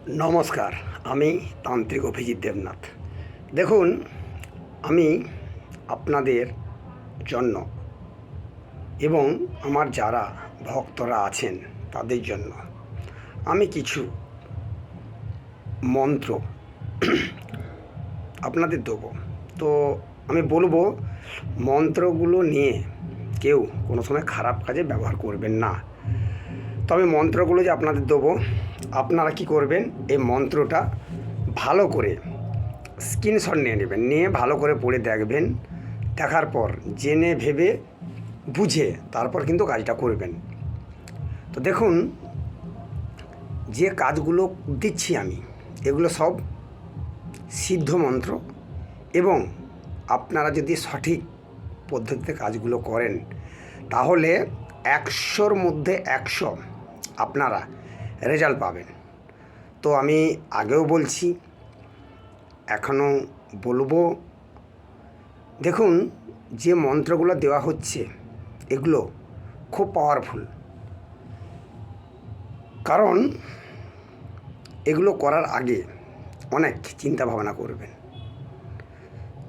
নমস্কার, আমি তান্ত্রিক অভিজিৎ দেবনাথ। দেখুন, আমি আপনাদের জন্য এবং আমার যারা ভক্তরা আছেন তাদের জন্য আমি কিছু মন্ত্র আপনাদের দেবো। তো আমি বলবো, মন্ত্রগুলো নিয়ে কেউ কোনো সময় খারাপ কাজে ব্যবহার করবেন না। তবে মন্ত্রগুলো যে আপনাদের দেবো, আপনারা কি করবেন, এই মন্ত্রটা ভালো করে স্ক্রিনশট নিয়ে নেবেন, নিয়ে ভালো করে পড়ে দেখবেন। দেখার পর জেনে ভেবে বুঝে তারপর কিন্তু কাজটা করবেন। তো দেখুন, যে কাজগুলো দিচ্ছি আমি, এগুলো সব সিদ্ধ মন্ত্র, এবং আপনারা যদি সঠিক পদ্ধতিতে কাজগুলো করেন তাহলে 100-র মধ্যে 100 আপনারা রেজাল্ট পাবেন। তো আমি আগেও বলছি, এখনও বলবো, দেখুন, যে মন্ত্রগুলো দেওয়া হচ্ছে এগুলো খুব পাওয়ারফুল। কারণ এগুলো করার আগে অনেক চিন্তা ভাবনা করবেন।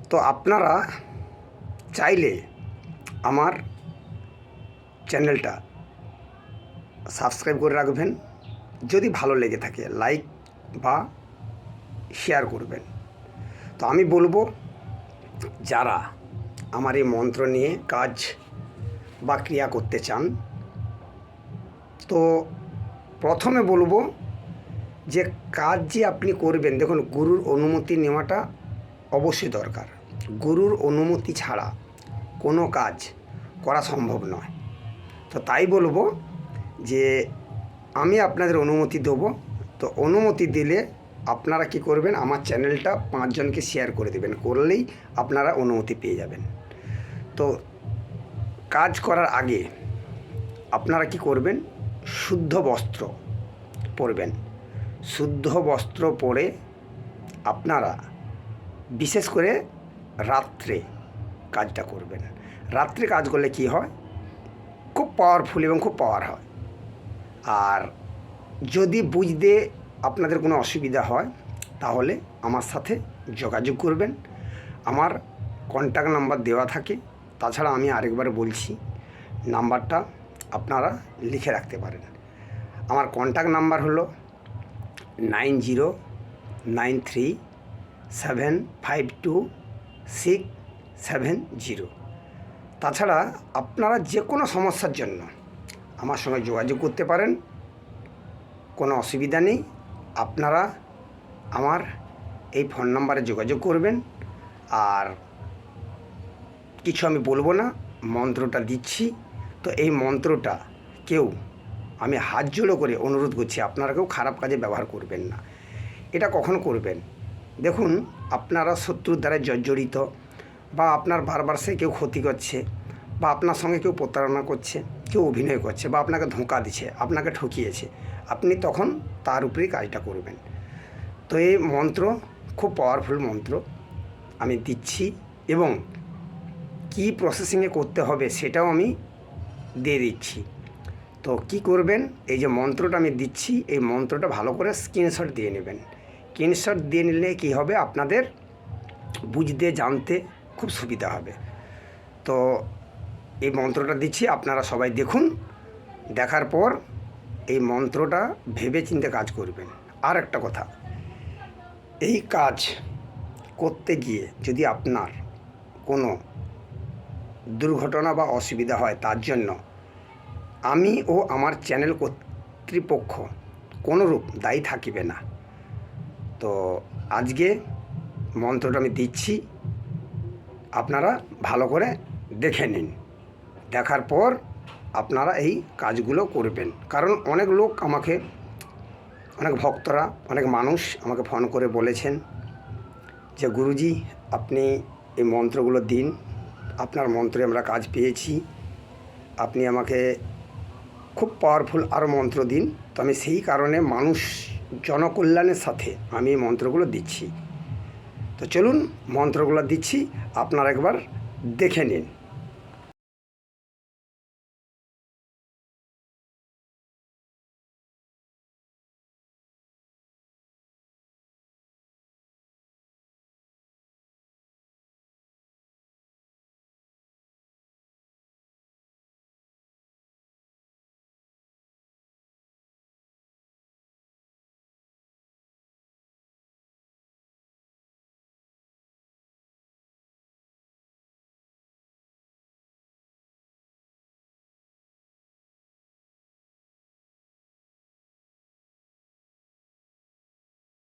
তো আপনারা চাইলে আমার চ্যানেলটা সাবস্ক্রাইব করে রাখবেন, যদি ভালো লেগে থাকে লাইক বা শেয়ার করবেন। তো আমি বলবো, যারা আমার এই মন্ত্র নিয়ে কাজ বা ক্রিয়া করতে চান, তো প্রথমে বলবো যে কাজ যে আপনি করবেন, দেখুন, গুরুর অনুমতি নেওয়াটা অবশ্যই দরকার। গুরুর অনুমতি ছাড়া কোনো কাজ করা সম্ভব নয়। তো তাই বলবো যে আমি আপনাদের অনুমতি দেবো। তো অনুমতি দিলে আপনারা কি করবেন, আমার চ্যানেলটা 5 জনকে শেয়ার করে দেবেন, করলেই আপনারা অনুমতি পেয়ে যাবেন। তো কাজ করার আগে আপনারা কি করবেন, শুদ্ধ বস্ত্র পরবেন। শুদ্ধ বস্ত্র পরে আপনারা বিশেষ করে রাত্রে কাজটা করবেন। রাত্রে কাজ করলে কি হয়, খুব পাওয়ারফুল এবং খুব পাওয়ার হয়। আর যদি বুঝতে আপনাদের কোনো অসুবিধা হয় তাহলে আমার সাথে যোগাযোগ করবেন। আমার কন্ট্যাক্ট নাম্বার দেওয়া থাকে। তাছাড়া আমি আরেকবার বলছি, নাম্বারটা আপনারা লিখে রাখতে পারেন। আমার কন্ট্যাক্ট নাম্বার হলো 9093522670। তাছাড়া আপনারা যে কোনো সমস্যার জন্য আমার সঙ্গে যোগাযোগ করতে পারেন, কোনো অসুবিধা নেই। আপনারা আমার এই ফোন নাম্বারে যোগাযোগ করবেন। আর কিছু আমি বলবো না, মন্ত্রটা দিচ্ছি। তো এই মন্ত্রটা কেউ, আমি হাত জোড়ো করে অনুরোধ করছি, আপনারা কেউ খারাপ কাজে ব্যবহার করবেন না। এটা কখন করবেন, দেখুন, আপনারা শত্রুর দ্বারা জর্জরিত, বা আপনার বারবার সে কেউ ক্ষতি করছে, বা আপনার সঙ্গে কেউ প্রতারণা করছে, কেউ অভিনয় করছে, বা আপনাকে ধোঁকা দিচ্ছে, আপনাকে ঠকিয়েছে, আপনি তখন তার উপরেই কাজটা করবেন। তো এই মন্ত্র খুব পাওয়ারফুল মন্ত্র আমি দিচ্ছি, এবং কি প্রসেসিংয়ে করতে হবে সেটাও আমি দিয়ে দিচ্ছি। তো কি করবেন, এই যে মন্ত্রটা আমি দিচ্ছি, এই মন্ত্রটা ভালো করে স্ক্রিনশট দিয়ে নেবেন। স্ক্রিনশট দিয়ে নিলে কী হবে, আপনাদের বুঝতে জানতে খুব সুবিধা হবে। তো এই মন্ত্রটা দিচ্ছি, আপনারা সবাই দেখুন। দেখার পর এই মন্ত্রটা ভেবে চিন্তে কাজ করবেন। আর একটা কথা, এই কাজ করতে গিয়ে যদি আপনার কোনো দুর্ঘটনা বা অসুবিধা হয়, তার জন্য আমি ও আমার চ্যানেল কর্তৃপক্ষ কোনোরূপ দায়ী থাকিবে না। তো আজকে মন্ত্রটা আমি দিচ্ছি, আপনারা ভালো করে দেখে নিন। দেখার পর আপনারা এই কাজগুলো করবেন। কারণ অনেক লোক আমাকে, অনেক ভক্তরা, অনেক মানুষ আমাকে ফোন করে বলেছেন যে গুরুজি, আপনি এই মন্ত্রগুলো দিন, আপনার মন্ত্রে আমরা কাজ পেয়েছি, আপনি আমাকে খুব পাওয়ারফুল আরও মন্ত্র দিন। তো আমি সেই কারণে মানুষ জনকল্যাণের সাথে আমি এই মন্ত্রগুলো দিচ্ছি। তো চলুন, মন্ত্রগুলো দিচ্ছি, আপনারা একবার দেখে নিন।